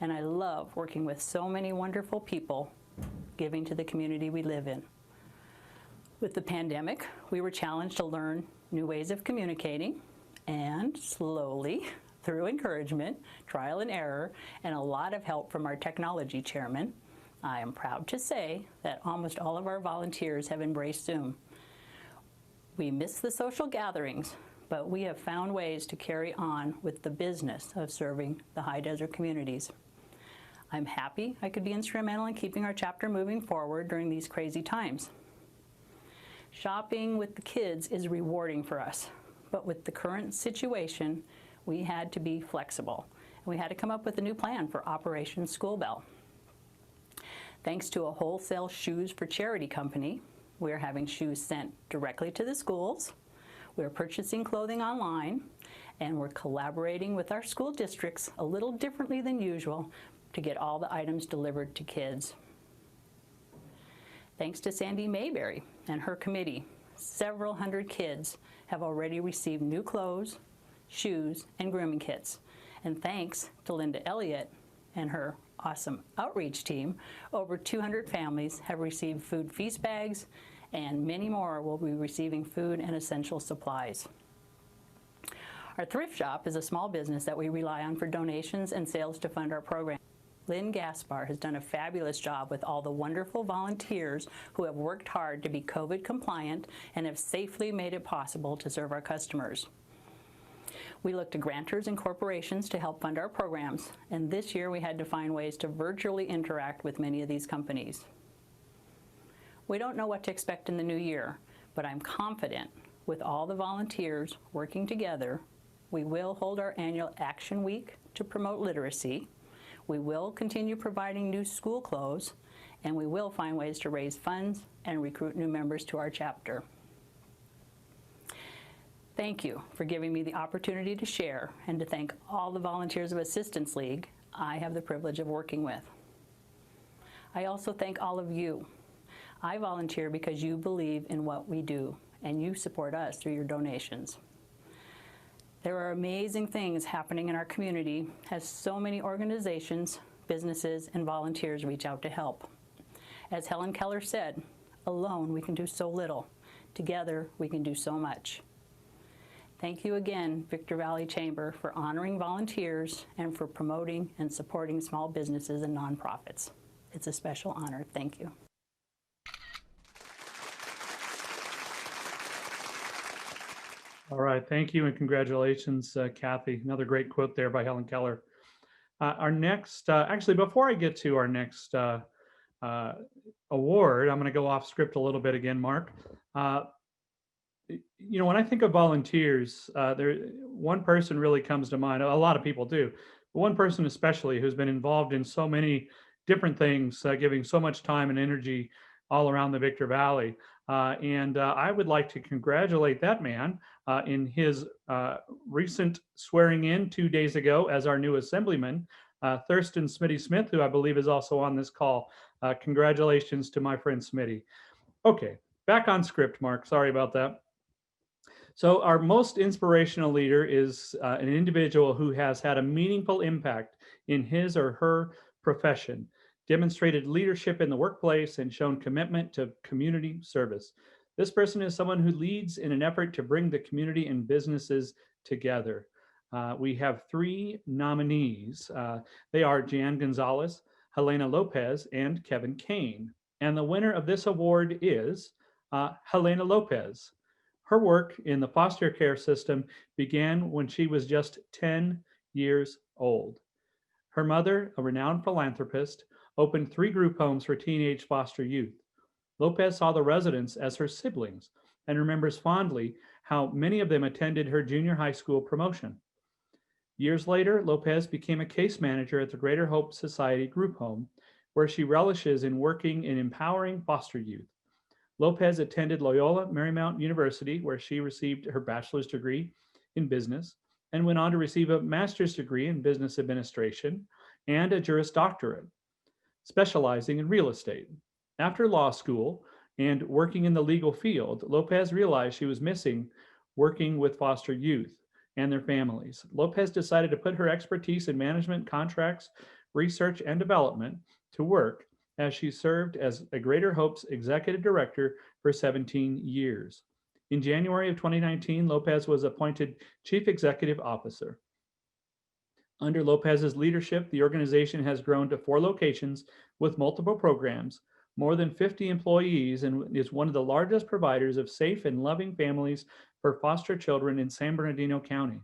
[SPEAKER 3] and I love working with so many wonderful people giving to the community we live in. With the pandemic, we were challenged to learn new ways of communicating, and slowly, through encouragement, trial and error, and a lot of help from our technology chairman, I am proud to say that almost all of our volunteers have embraced Zoom. We miss the social gatherings, but we have found ways to carry on with the business of serving the high desert communities. I'm happy I could be instrumental in keeping our chapter moving forward during these crazy times. Shopping with the kids is rewarding for us, but with the current situation, we had to be flexible, and we had to come up with a new plan for Operation School Bell. Thanks to a wholesale shoes for charity company, we're having shoes sent directly to the schools. We're purchasing clothing online, and we're collaborating with our school districts a little differently than usual to get all the items delivered to kids. Thanks to Sandy Mayberry and her committee, several hundred kids have already received new clothes, shoes, and grooming kits. And thanks to Linda Elliott and her awesome outreach team, over 200 families have received food feast bags, and many more will be receiving food and essential supplies. Our thrift shop is a small business that we rely on for donations and sales to fund our program. Lynn Gaspar has done a fabulous job with all the wonderful volunteers who have worked hard to be COVID compliant and have safely made it possible to serve our customers. We look to grantors and corporations to help fund our programs, and this year we had to find ways to virtually interact with many of these companies. We don't know what to expect in the new year, but I'm confident with all the volunteers working together, we will hold our annual Action Week to promote literacy. We will continue providing new school clothes, and we will find ways to raise funds and recruit new members to our chapter. Thank you for giving me the opportunity to share and to thank all the volunteers of Assistance League I have the privilege of working with. I also thank all of you. I volunteer because you believe in what we do and you support us through your donations. There are amazing things happening in our community as so many organizations, businesses, and volunteers reach out to help. As Helen Keller said, alone we can do so little. Together we can do so much. Thank you again, Victor Valley Chamber, for honoring volunteers and for promoting and supporting small businesses and nonprofits. It's a special honor. Thank you.
[SPEAKER 2] All right, thank you and congratulations, Kathy. Another great quote there by Helen Keller. Our next, actually, before I get to our next award, I'm going to go off script a little bit again, Mark. You know, when I think of volunteers, one person really comes to mind. A lot of people do, but one person especially who's been involved in so many different things, giving so much time and energy all around the Victor Valley. I would like to congratulate that man in his recent swearing in 2 days ago as our new assemblyman, Thurston Smitty Smith, who I believe is also on this call. Congratulations to my friend Smitty. Okay, back on script, Mark. Sorry about that. So our most inspirational leader is an individual who has had a meaningful impact in his or her profession, demonstrated leadership in the workplace, and shown commitment to community service. This person is someone who leads in an effort to bring the community and businesses together. We have 3 nominees. They are Jan Gonzalez, Helena Lopez, and Kevin Kane. And the winner of this award is Helena Lopez. Her work in the foster care system began when she was just 10 years old. Her mother, a renowned philanthropist, opened 3 group homes for teenage foster youth. Lopez saw the residents as her siblings and remembers fondly how many of them attended her junior high school promotion. Years later, Lopez became a case manager at the Greater Hope Society group home, where she relishes in working in empowering foster youth. Lopez attended Loyola Marymount University, where she received her bachelor's degree in business and went on to receive a master's degree in business administration and a Juris Doctorate, specializing in real estate. After law school and working in the legal field, Lopez realized she was missing working with foster youth and their families. Lopez decided to put her expertise in management, contracts, research, and development to work as she served as a Greater Hope's executive director for 17 years. In January of 2019, Lopez was appointed chief executive officer. Under Lopez's leadership, the organization has grown to 4 locations with multiple programs, more than 50 employees, and is one of the largest providers of safe and loving families for foster children in San Bernardino County.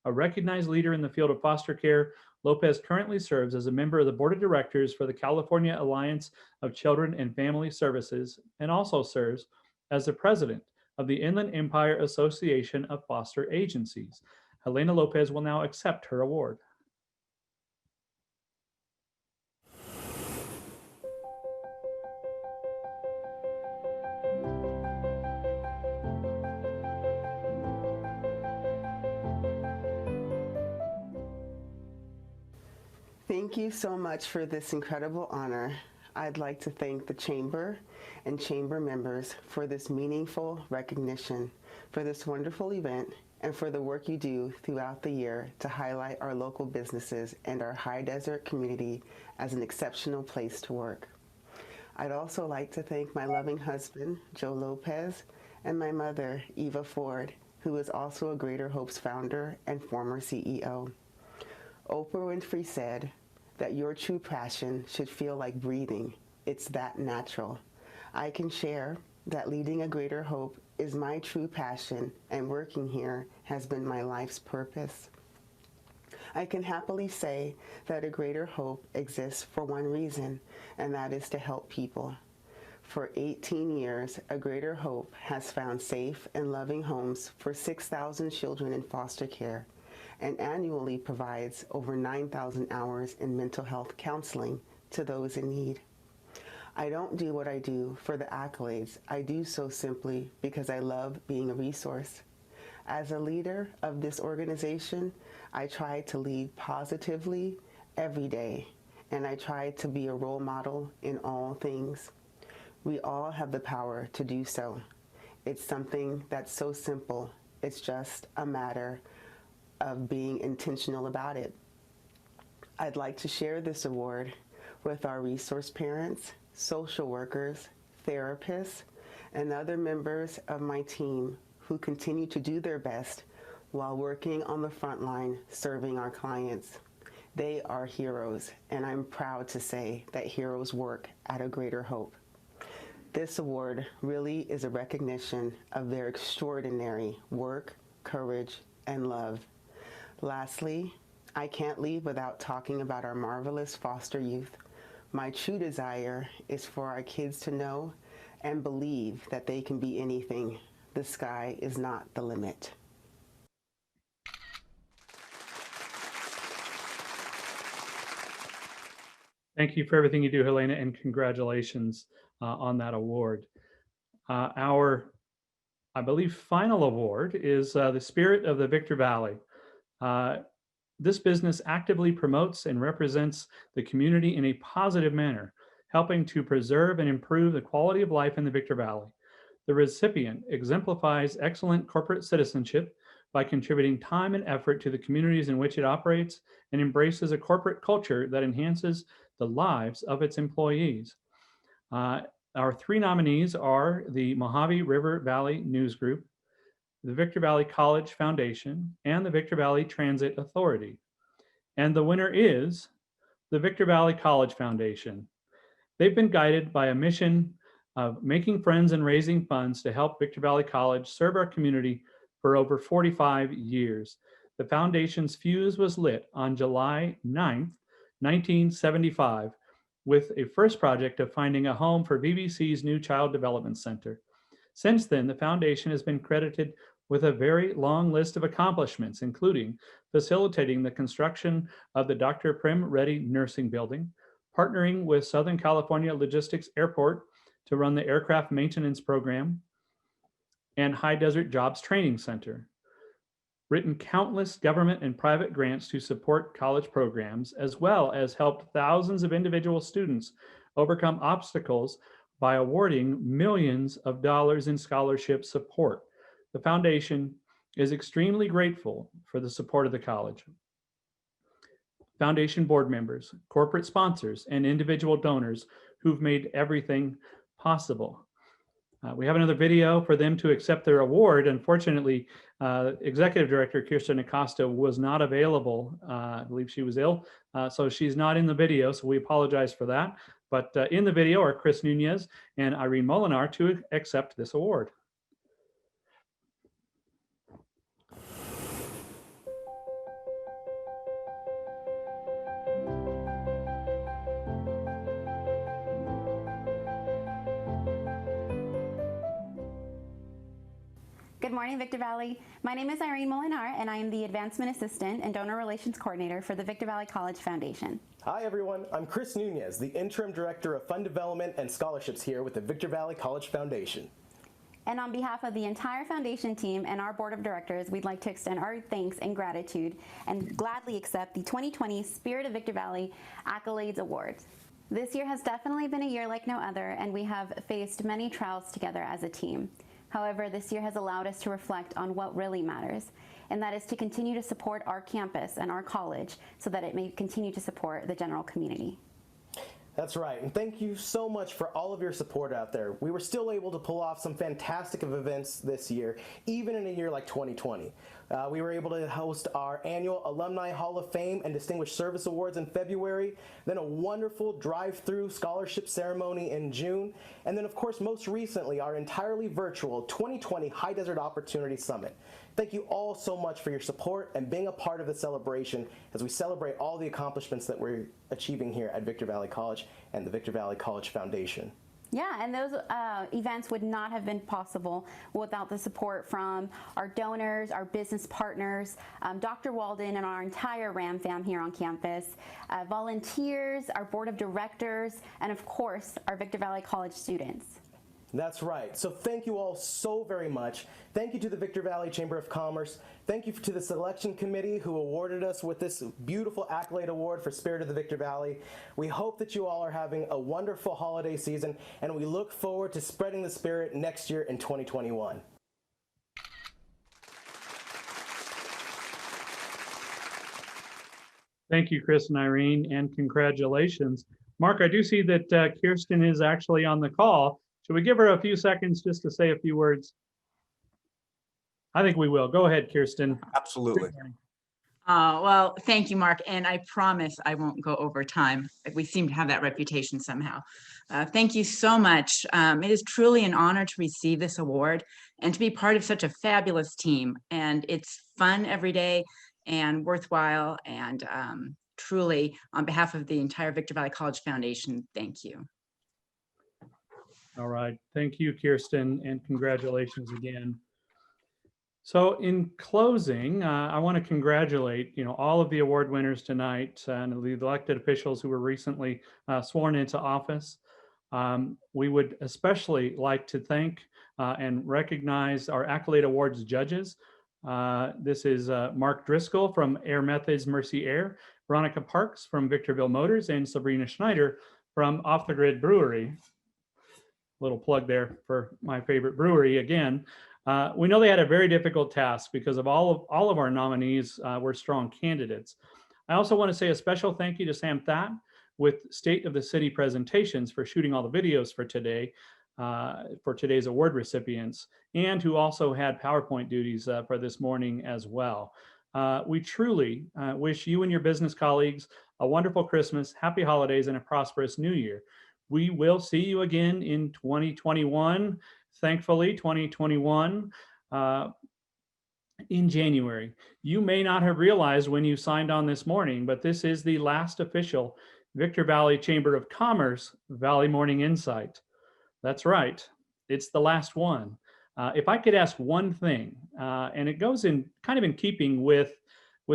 [SPEAKER 2] A recognized leader in the field of foster care, Lopez currently serves as a member of the board of directors for the California Alliance of Children and Family Services, and also serves as the president of the Inland Empire Association of Foster Agencies. Helena Lopez will now accept her award.
[SPEAKER 4] Thank you so much for this incredible honor. I'd like to thank the Chamber and Chamber members for this meaningful recognition, for this wonderful event, and for the work you do throughout the year to highlight our local businesses and our high desert community as an exceptional place to work. I'd also like to thank my loving husband, Joe Lopez, and my mother, Eva Ford, who is also a Greater Hope's founder and former CEO. Oprah Winfrey said that your true passion should feel like breathing. It's that natural. I can share that leading a Greater Hope is my true passion, and working here has been my life's purpose. I can happily say that a Greater Hope exists for one reason, and that is to help people. For 18 years, a Greater Hope has found safe and loving homes for 6,000 children in foster care, and annually provides over 9,000 hours in mental health counseling to those in need. I don't do what I do for the accolades. I do so simply because I love being a resource. As a leader of this organization, I try to lead positively every day, and I try to be a role model in all things. We all have the power to do so. It's something that's so simple. It's just a matter of being intentional about it. I'd like to share this award with our resource parents, social workers, therapists, and other members of my team who continue to do their best while working on the front line serving our clients. They are heroes, and I'm proud to say that heroes work at A Greater Hope. This award really is a recognition of their extraordinary work, courage, and love. Lastly, I can't leave without talking about our marvelous foster youth. My true desire is for our kids to know and believe that they can be anything. The sky is not the limit.
[SPEAKER 2] Thank you for everything you do, Helena, and congratulations on that award. Our, I believe, final award is the Spirit of the Victor Valley. This business actively promotes and represents the community in a positive manner, helping to preserve and improve the quality of life in the Victor Valley. The recipient exemplifies excellent corporate citizenship by contributing time and effort to the communities in which it operates and embraces a corporate culture that enhances the lives of its employees. Our three nominees are the Mojave River Valley News Group, the Victor Valley College Foundation, and the Victor Valley Transit Authority. And the winner is the Victor Valley College Foundation. They've been guided by a mission of making friends and raising funds to help Victor Valley College serve our community for over 45 years. The foundation's fuse was lit on July 9th, 1975, with a first project of finding a home for VVC's new Child Development Center. Since then, the foundation has been credited with a very long list of accomplishments, including facilitating the construction of the Dr. Prim Reddy Nursing Building, partnering with Southern California Logistics Airport to run the aircraft maintenance program, and High Desert Jobs Training Center. Written countless government and private grants to support college programs, as well as helped thousands of individual students overcome obstacles by awarding millions of dollars in scholarship support. The foundation is extremely grateful for the support of the college. Foundation board members, corporate sponsors, and individual donors who've made everything possible. We have another video for them to accept their award. Unfortunately, Executive Director Kirsten Acosta was not available. I believe she was ill, so she's not in the video, so we apologize for that. But in the video are Chris Nunez and Irene Molinar to accept this award.
[SPEAKER 5] Good morning, Victor Valley. My name is Irene Molinar, and I am the Advancement Assistant and Donor Relations Coordinator for the Victor Valley College Foundation.
[SPEAKER 22] Hi, everyone. I'm Chris Nunez, the Interim Director of Fund Development and Scholarships here with the Victor Valley College Foundation.
[SPEAKER 5] And on behalf of the entire foundation team and our board of directors, we'd like to extend our thanks and gratitude and gladly accept the 2020 Spirit of Victor Valley Accolades Awards. This year has definitely been a year like no other, and we have faced many trials together as a team. However, this year has allowed us to reflect on what really matters, and that is to continue to support our campus and our college so that it may continue to support the general community.
[SPEAKER 22] That's right, and thank you so much for all of your support out there. We were still able to pull off some fantastic events this year, even in a year like 2020. We were able to host our annual Alumni Hall of Fame and Distinguished Service Awards in February, then a wonderful drive-through scholarship ceremony in June, and then of course most recently our entirely virtual 2020 High Desert Opportunity Summit. Thank you all so much for your support and being a part of the celebration as we celebrate all the accomplishments that we're achieving here at Victor Valley College and the Victor Valley College Foundation.
[SPEAKER 5] Yeah, and those events would not have been possible without the support from our donors, our business partners, Dr. Walden and our entire RAM fam here on campus, volunteers, our board of directors, and of course, our Victor Valley College students.
[SPEAKER 22] That's right. So thank you all so very much. Thank you to the Victor Valley Chamber of Commerce. Thank you to the selection committee who awarded us with this beautiful Accolade Award for Spirit of the Victor Valley. We hope that you all are having a wonderful holiday season, and we look forward to spreading the spirit next year in 2021.
[SPEAKER 2] Thank you, Chris and Irene, and congratulations. Mark, I do see that Kirsten is actually on the call. Should we give her a few seconds just to say a few words? I think we will. Go ahead, Kirsten.
[SPEAKER 1] Absolutely.
[SPEAKER 6] Well, thank you, Mark. And I promise I won't go over time. We seem to have that reputation somehow. Thank you so much. It is truly an honor to receive this award and to be part of such a fabulous team. And it's fun every day and worthwhile. And truly, on behalf of the entire Victor Valley College Foundation, thank you.
[SPEAKER 2] All right. Thank you, Kirsten, and congratulations again. So in closing, I want to congratulate, all of the award winners tonight and the elected officials who were recently sworn into office. We would especially like to thank and recognize our Accolade Awards judges. This is Mark Driscoll from Air Methods Mercy Air, Veronica Parks from Victorville Motors, and Sabrina Schneider from Off the Grid Brewery. Little plug there for my favorite brewery again. We know they had a very difficult task because of all of our nominees were strong candidates. I also want to say a special thank you to Sam Thatt with State of the City presentations for shooting all the videos for today, for today's award recipients, and who also had PowerPoint duties for this morning as well. We truly wish you and your business colleagues a wonderful Christmas, happy holidays, and a prosperous new year. We will see you again in 2021. Thankfully, 2021 in January. You may not have realized when you signed on this morning, but this is the last official Victor Valley Chamber of Commerce Valley Morning Insight. That's right. It's the last one. If I could ask one thing, and it goes in kind of in keeping with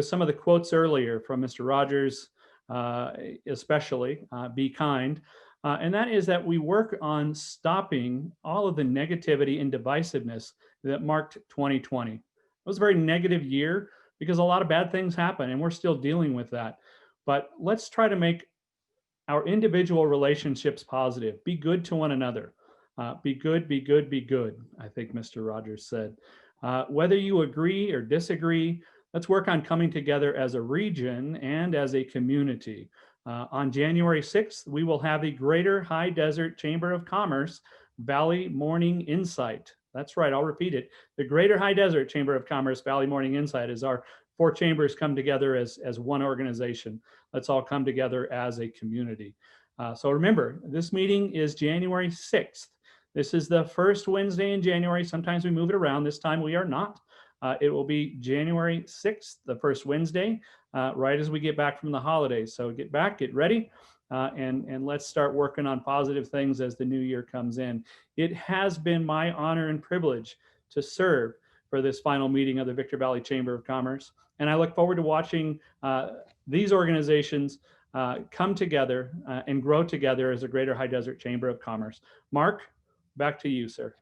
[SPEAKER 2] some of the quotes earlier from Mr. Rogers, especially, be kind. And that is that we work on stopping all of the negativity and divisiveness that marked 2020. It was a very negative year because a lot of bad things happen and we're still dealing with that. But let's try to make our individual relationships positive. Be good to one another. Be good, be good, be good, I think Mr. Rogers said. Whether you agree or disagree, let's work on coming together as a region and as a community. On January 6th, we will have the Greater High Desert Chamber of Commerce Valley Morning Insight. That's right, I'll repeat it. The Greater High Desert Chamber of Commerce Valley Morning Insight is our 4 chambers come together as one organization. Let's all come together as a community. So remember, this meeting is January 6th. This is the first Wednesday in January. Sometimes we move it around. This time we are not. It will be January 6th, the first Wednesday, right as we get back from the holidays. So get back, get ready, and let's start working on positive things as the new year comes in. It has been my honor and privilege to serve for this final meeting of the Victor Valley Chamber of Commerce. And I look forward to watching these organizations come together and grow together as a Greater High Desert Chamber of Commerce. Mark, back to you, sir.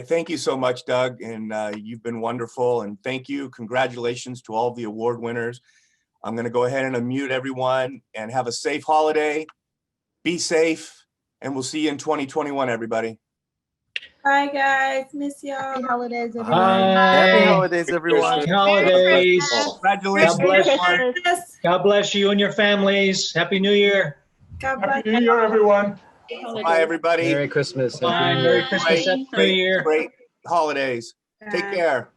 [SPEAKER 1] Thank you so much, Doug, and you've been wonderful, and thank you. Congratulations to all of the award winners. I'm going to go ahead and unmute everyone and have a safe holiday. Be safe, and we'll see you in 2021, everybody.
[SPEAKER 7] Bye, guys. Miss y'all. Happy holidays, everyone.
[SPEAKER 23] Happy holidays, everyone.
[SPEAKER 7] Happy holidays.
[SPEAKER 23] Congratulations. God bless you and your families. Happy New Year.
[SPEAKER 7] Happy
[SPEAKER 23] New Year, everyone.
[SPEAKER 1] Bye, everybody.
[SPEAKER 23] Merry Christmas.
[SPEAKER 1] Bye.
[SPEAKER 23] Merry Christmas. Happy New Year.
[SPEAKER 1] Great holidays. Take care.